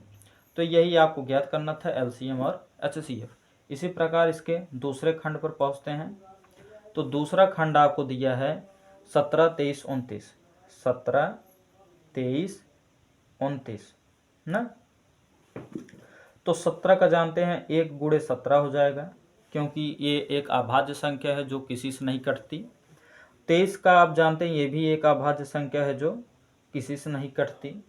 तो यही आपको ज्ञात करना था, LCM और HCF। इसी प्रकार इसके दूसरे खंड पर पहुंचते हैं। तो दूसरा खंड आपको दिया है 17 23 29। 17 23 29 ना। तो 17 का जानते हैं 1 गुणे 17 हो जाएगा, क्योंकि ये एक अभाज्य संख्या है जो किसी से नहीं कटती। 23 का आप जानते हैं ये भी एक अभाज्य संख्या है जो किसी से नहीं कटती।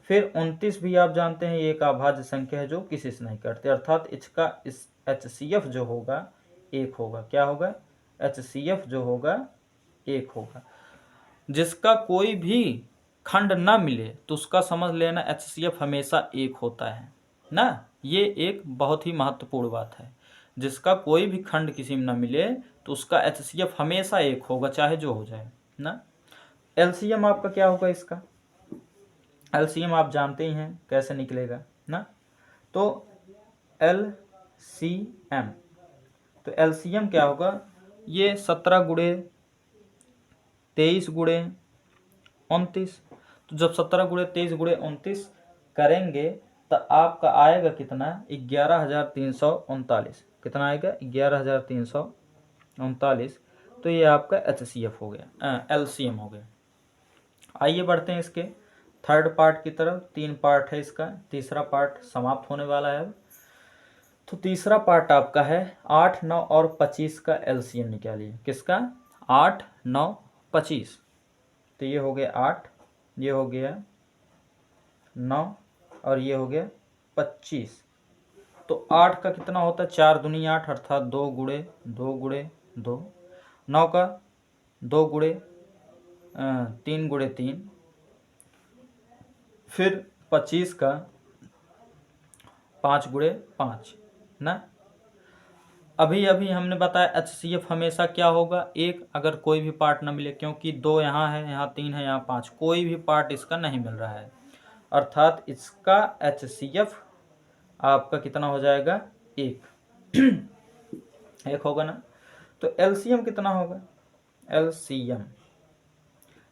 फिर 29 भी आप जानते हैं ये एक अभाज्य संख्या है जो किसी से नहीं कटती, अर्थात इसका इस HCF जो होगा 1 होगा। क्या होगा? HCF जो होगा 1 होगा। जिसका कोई भी खंड ना मिले तो उसका समझ लेना HCF हमेशा 1 होता है ना। ये एक बहुत ही महत्वपूर्ण बात है। जिसका कोई भी खंड किसी में ना मिले तो उसका HCF हमेशा 1 होगा, चाहे जो हो जाए ना। LCM आपका क्या होगा? इसका LCM आप जानते ही हैं कैसे निकलेगा ना। तो LCM, तो LCM क्या होगा? ये 17 गुणे 23 गुणे 29। तो जब 17 गुणे 23 गुणे 29 करेंगे तो आपका आएगा कितना? 11,339। कितना आएगा? 11,339। तो ये आपका HCF हो गया, LCM हो गया। आइए बढ़ते हैं इसके थर्ड पार्ट की तरफ। 3 पार्ट है इसका, तीसरा पार्ट समाप्त होने वाला है अब। तो तीसरा पार्ट आपका है 8, 9 और 25 का LCM निकालिए। किसका? 8, 9, 25। तो ये हो गया 8, ये हो गया 9 और ये हो गया 25। तो 8 का कितना होता है? 4 दूनी 8, अर्थात 2 गुणे 2 गुणे 2। 9 का 2 गुणे 3 गुणे 3। फिर 25 का 5 गुणे 5 ना। अभी हमने बताया HCF हमेशा क्या होगा? 1, अगर कोई भी पार्ट ना मिले, क्योंकि 2 यहाँ है, यहाँ 3 है, यहाँ 5, कोई भी पार्ट इसका नहीं मिल रहा है, अर्थात इसका HCF आपका कितना हो जाएगा? 1। 1 होगा ना। तो LCM कितना होगा? LCM,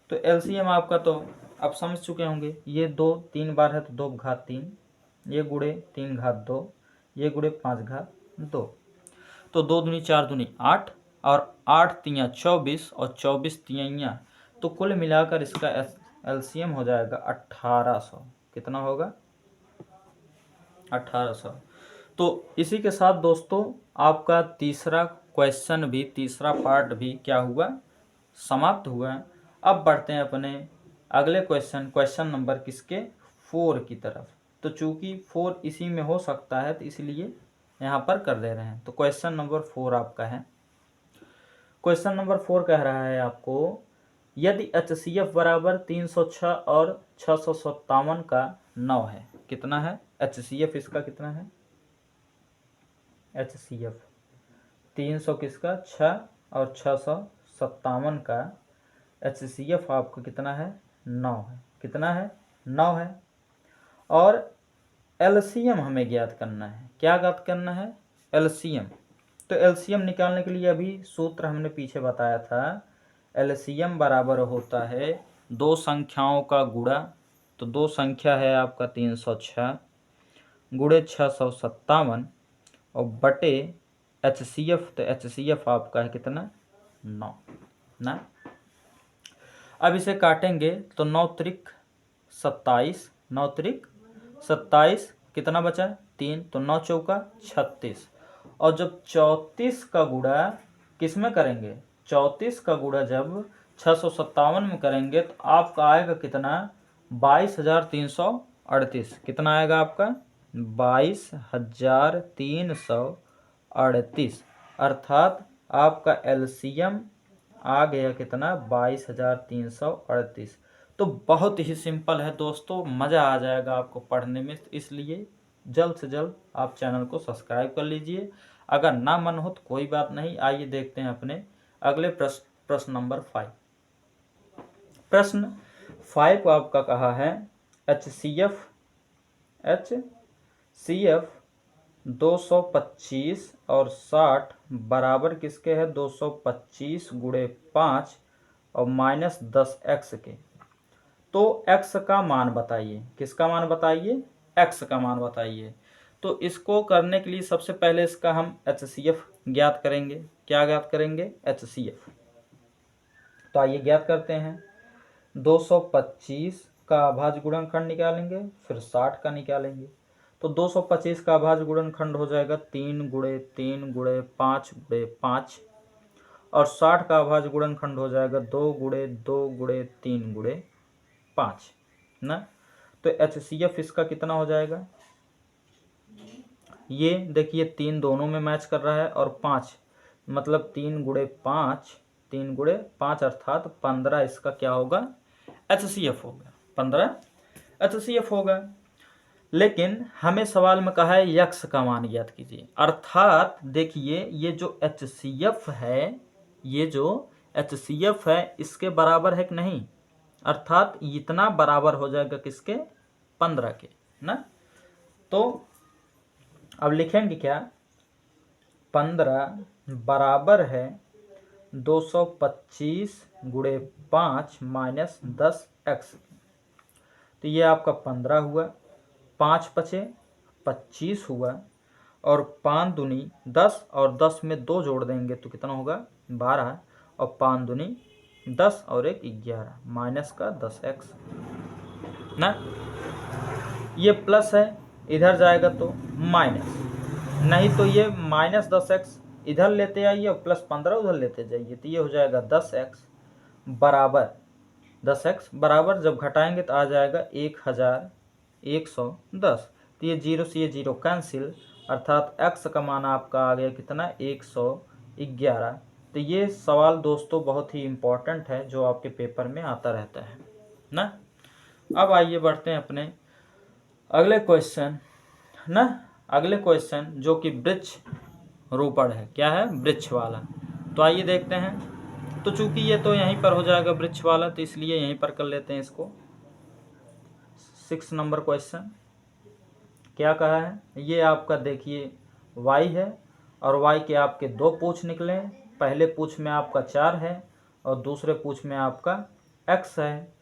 तो LCM आपका तो आप समझ चुके होंगे। ये 2 3 बार है तो 2 घात 3, ये गुणे 3 घात 2, ये गुणे 5 घात 2। तो 2 दूनी 4 दूनी 8 और 8 तियाँ 24 और 24 तियाँ, तो कुल मिलाकर इसका LCM हो जाएगा 1800। कितना होगा? 1800। तो इसी के साथ दोस्तों आपका तीसरा क्वेश्चन भी, तीसरा पार्ट भी क्या हुआ? समाप्त हुआ। अब बढ़ते हैं अपने अगले क्वेश्चन नंबर किसके? 4 की तरफ। तो चूंकि 4 इसी में हो सकता है तो इसलिए यहाँ पर कर दे रहे हैं। तो क्वेश्चन नंबर 4 आपका है। क्वेश्चन नंबर 4 कह रहा है आपको, यदि HCF बराबर 306 और 657 का 9 है। कितना है HCF? इसका कितना है HCF? 300 किसका? 6 और 657 का HCF आपको कितना है? 9 है। कितना है? 9 है। और LCM हमें ज्ञात करना है। क्या ज्ञात करना है? LCM। तो LCM निकालने के लिए अभी सूत्र हमने पीछे बताया था। LCM बराबर होता है 2 संख्याओं का गुणा। तो 2 संख्या है आपका 306 गुणे 657 और बटे HCF। तो HCF आपका है कितना? 9 ना। अब इसे काटेंगे तो 9 त्रिक 27, 9 त्रिक 27, कितना बचा? 3। तो 9 चौका 36। और जब 34 का गुणा किस में करेंगे? 34 का गुणा जब 657 में करेंगे तो आपका आएगा कितना? 22,338। कितना आएगा आपका? 22,338। अर्थात आपका LCM आ गया कितना? 22,338। तो बहुत ही सिंपल है दोस्तों, मज़ा आ जाएगा आपको पढ़ने में। इसलिए जल्द से जल्द आप चैनल को सब्सक्राइब कर लीजिए। अगर ना मन हो तो कोई बात नहीं। आइए देखते हैं अपने अगले प्रश्न नंबर 5। प्रश्न 5 को आपका कहा है HCF 225 और 60 बराबर किसके है? 225 गुणे 5 और माइनस 10x के। तो x का मान बताइए। किसका मान बताइए? x का मान बताइए। तो इसको करने के लिए सबसे पहले इसका हम HCF ज्ञात करेंगे। क्या ज्ञात करेंगे? HCF। तो आइए ज्ञात करते हैं। 225 का अभाज्य गुणनखंड निकालेंगे, फिर 60 का निकालेंगे। तो 225 का अभाज्य गुणनखंड हो जाएगा 3 गुणे 3 गुणे 5 गुणे 5, और 60 का अभाज्य गुणनखंड हो जाएगा 2 गुणे 2 गुणे 3 गुणे 5 ना। तो HCF इसका कितना हो जाएगा, ये देखिए 3 दोनों में मैच कर रहा है, और 5 मतलब 3 गुणे 5, 3 गुणे 5 अर्थात 15 इसका क्या होगा, HCF होगा, 15 HCF होगा। लेकिन हमें सवाल में कहा है यक्स का मान ज्ञात कीजिए, अर्थात देखिए ये जो HCF है, ये जो HCF है इसके बराबर है कि नहीं, अर्थात इतना बराबर हो जाएगा किसके, 15 के ना। तो अब लिखेंगे क्या, 15 बराबर है 225 गुणे 5 माइनस 10x। तो ये आपका 15 हुआ, 5 पचे 25 हुआ, और 5 दूनी 10, और 10 में 2 जोड़ देंगे तो कितना होगा 12, और 5 दूनी 10 और 1 11, माइनस का 10x ना। ये प्लस है, इधर जाएगा तो माइनस, नहीं तो ये माइनस 10x इधर लेते आइए और प्लस 15 उधर लेते जाइए, तो ये हो जाएगा 10x बराबर, 10x बराबर जब घटाएंगे तो आ जाएगा 1110। तो ये 0 से ये 0 कैंसिल, अर्थात x का मान आपका आ गया कितना 111। तो ये सवाल दोस्तों बहुत ही इम्पोर्टेंट है जो आपके पेपर में आता रहता है ना। अब आइए बढ़ते हैं अपने अगले क्वेश्चन ना, अगले क्वेश्चन जो कि वृक्ष रोपण है, क्या है, वृक्ष वाला। तो आइए देखते हैं। तो चूंकि ये तो यहीं पर हो जाएगा वृक्ष वाला, तो इसलिए यहीं पर कर लेते हैं इसको। 6 नंबर क्वेश्चन क्या कहा है, ये आपका देखिए y है, और y के आपके 2 पूछ निकले, पहले पूछ में आपका 4 है और दूसरे पूछ में आपका x है,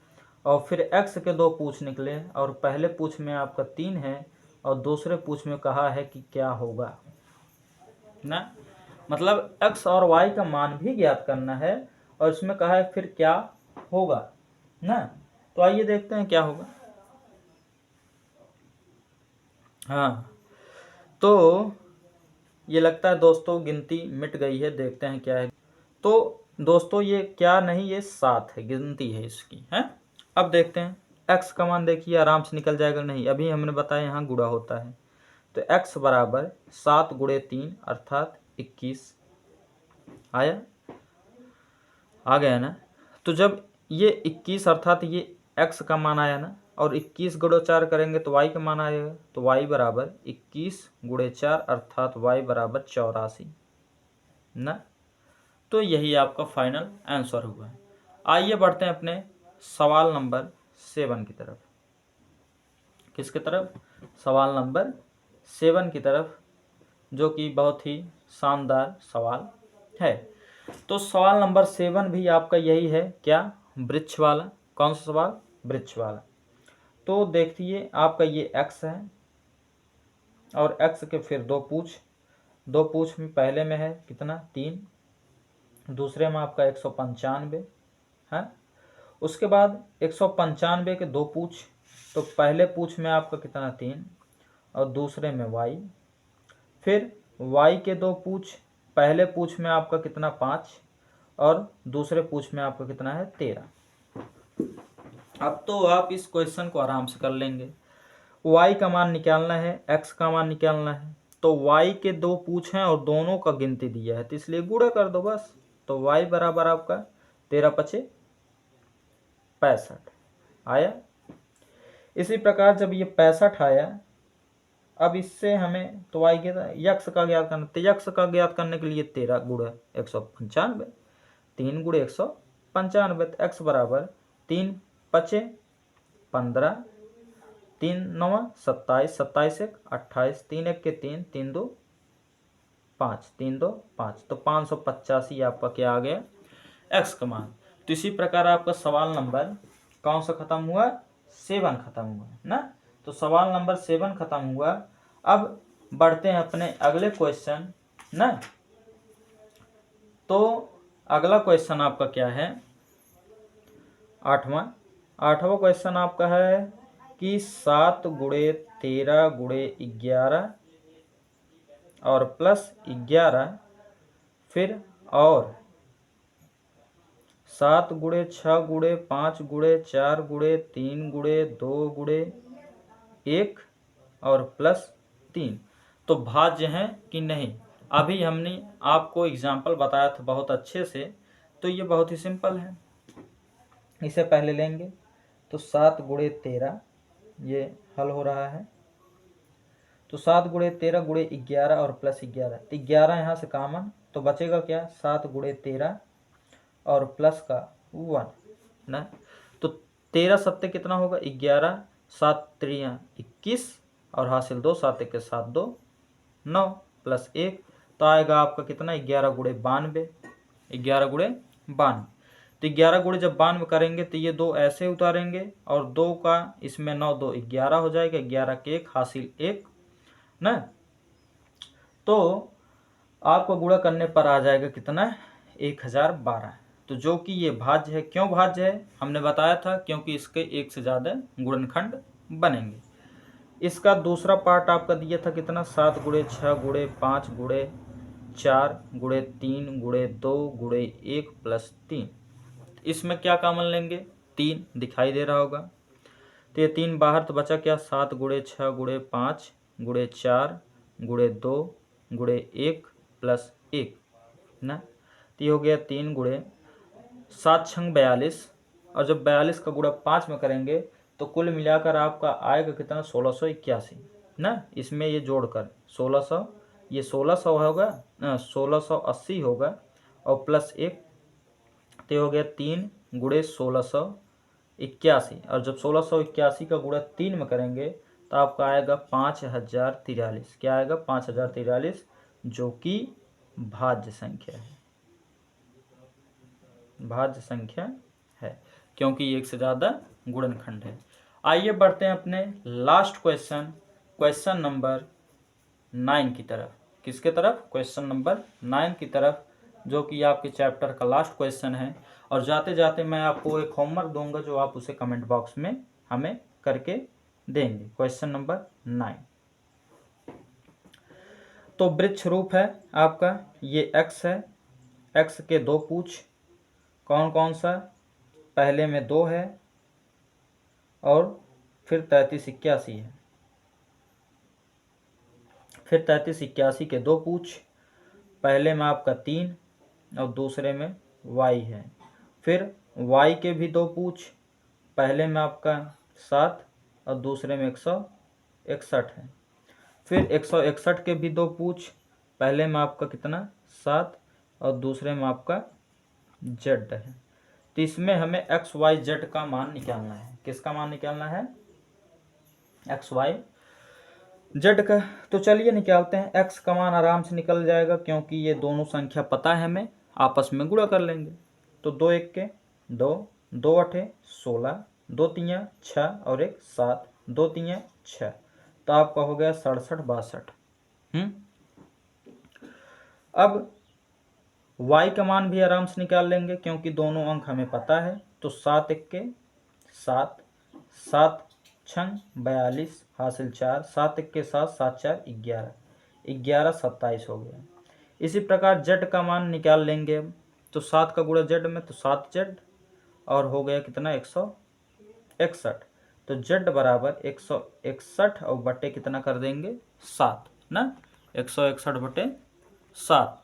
और फिर x के 2 पूछ निकले, और पहले पूछ में आपका 3 है और दूसरे पूछ में कहा है कि क्या होगा ना, मतलब x और y का मान भी ज्ञात करना है, और इसमें कहा है फिर क्या होगा ना। तो आइए देखते हैं क्या होगा। हाँ, तो ये लगता है दोस्तों गिनती मिट गई है, देखते हैं क्या है। तो दोस्तों ये क्या नहीं, ये 7 है, गिनती है इसकी है। अब देखते हैं x का मान, देखिए आराम से निकल जाएगा, नहीं अभी हमने बताया यहाँ गुणा होता है। तो x बराबर 7 गुणे 3 अर्थात 21 आया, आ गया ना। तो जब ये 21 अर्थात ये x का मान आया ना, और 21 गुणे 4 करेंगे तो y का मान आएगा, तो y बराबर 21 गुणे 4 अर्थात y बराबर 84 ना। तो यही आपका फाइनल आंसर हुआ है। आइए बढ़ते हैं अपने सवाल नंबर 7 की तरफ। किसकी तरफ, सवाल नंबर 7 की तरफ, जो कि बहुत ही शानदार सवाल है। तो सवाल नंबर 7 भी आपका यही है, क्या, वृक्ष वाला। कौन सा सवाल, वृक्ष वाला। तो देखिए आपका ये x है, और x के फिर 2 पूछ में पहले में है कितना 3, दूसरे में आपका 195 है। उसके बाद 195 के 2 पूछ, तो पहले पूछ में आपका कितना 3 और दूसरे में y, फिर y के 2 पूछ, पहले पूछ में आपका कितना 5 और दूसरे पूछ में आपका कितना है 13। अब तो आप इस क्वेश्चन को आराम से कर लेंगे। y का मान निकालना है, x का मान निकालना है, तो y के 2 पूछ हैं और दोनों का गिनती दिया है, तो इसलिए गुणा कर दो बस। तो y बराबर आपका 13 पचे 65 आया। इसी प्रकार जब ये 65 आया, अब इससे हमें तो y के यक्स का ज्ञात करना, तो यक्स का ज्ञात करने के लिए 13 गुणा 195, 3 गुणे 195, तो x बराबर 3 पचे 15, 3 9 27, 27 1 28, 3 1 के 3, 3 2 5, 3 2 5, तो 585 आपका क्या आ गया, x का मान। तो इसी प्रकार आपका सवाल नंबर कौन सा खत्म हुआ, 7 खत्म हुआ ना। तो सवाल नंबर 7 खत्म हुआ। अब बढ़ते हैं अपने अगले क्वेश्चन ना। तो अगला क्वेश्चन आपका क्या है, 8वां क्वेश्चन आपका है कि 7 गुणे 13 गुणे 11 और प्लस 11, फिर और 7 गुणे 6 गुणे 5 गुणे 4 गुणे 3 गुणे 2 गुणे 1 और प्लस 3। तो भाज्य हैं कि नहीं? अभी हमने आपको एग्जाम्पल बताया था बहुत अच्छे से, तो ये बहुत ही सिंपल है। इसे पहले लेंगे तो 7 गुणे 13 ये हल हो रहा है। तो 7 गुणे 13 गुणे 11 और प्लस 11, तो 11 यहाँ से कॉमन, तो बचेगा क्या? 7 गुणे 13 और प्लस का 1 ना। तो 13 सत्ते कितना होगा? 11, 7 त्रियाँ 21 और हासिल 2, 7 1 7 2 9 प्लस 1, तो आएगा आपका कितना? 11 गुणे 92, 11 गुणे 92। तो 11 गुणे जब 92 करेंगे तो ये 2 ऐसे उतारेंगे और 2 का इसमें 9 2 11 हो जाएगा, 11 के 1 हासिल 1 ना। तो आपको गुणा करने पर आ जाएगा कितना? 1012। तो जो कि ये भाज्य है। क्यों भाज्य है? हमने बताया था क्योंकि इसके एक से ज़्यादा गुणनखंड बनेंगे। इसका दूसरा पार्ट आपका दिया था कितना? 7 गुणे 6 गुणे 5 गुणे 4 गुणे 3 गुणे 2 गुणे 1 प्लस 3। इसमें क्या कॉमन लेंगे? 3 दिखाई दे रहा होगा, तो ये 3 बाहर, तो बचा क्या? 7 गुणे 6 गुणे 5 गुणे 4 गुणे 2 गुणे 1 प्लस 1 ना। तो ये हो गया 3 गुणे 7 छंग 42, और जब 42 का गुणा 5 में करेंगे तो कुल मिलाकर आपका आएगा कितना? 1681 ना। इसमें ये जोड़कर 1600, ये 1600 होगा, 1680 होगा और प्लस 1, तो हो गया 3 गुणे 1681, और जब 1681 का गुणा 3 में करेंगे तो आपका आएगा 5043। क्या आएगा? 5043, जो कि भाज्य संख्या है, भाज्य संख्या है, क्योंकि एक से ज़्यादा गुणनखंड है। आइए बढ़ते हैं अपने लास्ट क्वेश्चन, क्वेश्चन नंबर 9 की तरफ। किसके तरफ? क्वेश्चन नंबर 9 की तरफ, जो कि आपके चैप्टर का लास्ट क्वेश्चन है। और जाते जाते मैं आपको एक होमवर्क दूंगा जो आप उसे कमेंट बॉक्स में हमें करके देंगे। क्वेश्चन नंबर 9, तो वृक्ष रूप है आपका, ये x है, x के 2 पूछ कौन कौन सा? पहले में 2 है और फिर 33 81 है, फिर 33 81 के 2 पूछ, पहले में आपका 3 और दूसरे में y है, फिर y के भी 2 पूछ, पहले में आपका 7 और दूसरे में 161 है, फिर 161 के भी 2 पूछ, पहले में आपका कितना? 7 और दूसरे में आपका z है। तो इसमें हमें x y z का मान निकालना है। किसका मान निकालना है? x y z का। तो चलिए निकालते हैं। x का मान आराम से निकल जाएगा क्योंकि ये दोनों संख्या पता है हमें, आपस में गुणा कर लेंगे। तो 2 1 के 2, 2 8 16, 2 3 6 और 1 7, 2 3 6, तो आपका हो गया 67 62। अब y का मान भी आराम से निकाल लेंगे क्योंकि दोनों अंक हमें पता है। तो 7 1 के 7, 7 छंग 42 हासिल 4, 7 1 के 7, 7 4 11, 11 27 हो गया। इसी प्रकार z का मान निकाल लेंगे अब। तो 7 का गुणा z में, तो 7z और हो गया कितना? 161। तो z बराबर 161 और बटे कितना कर देंगे? 7 ना, 161 बटे 7।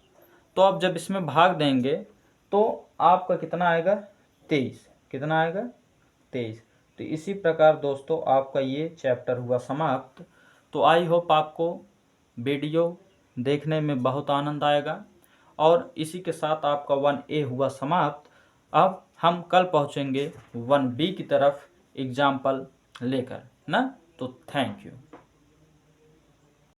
तो अब जब इसमें भाग देंगे तो आपका कितना आएगा? 23। कितना आएगा? 23। तो इसी प्रकार दोस्तों आपका ये चैप्टर हुआ समाप्त। तो आई होप आपको वीडियो देखने में बहुत आनंद आएगा, और इसी के साथ आपका 1A हुआ समाप्त। अब हम कल पहुँचेंगे 1B की तरफ एग्जाम्पल लेकर ना। तो थैंक यू।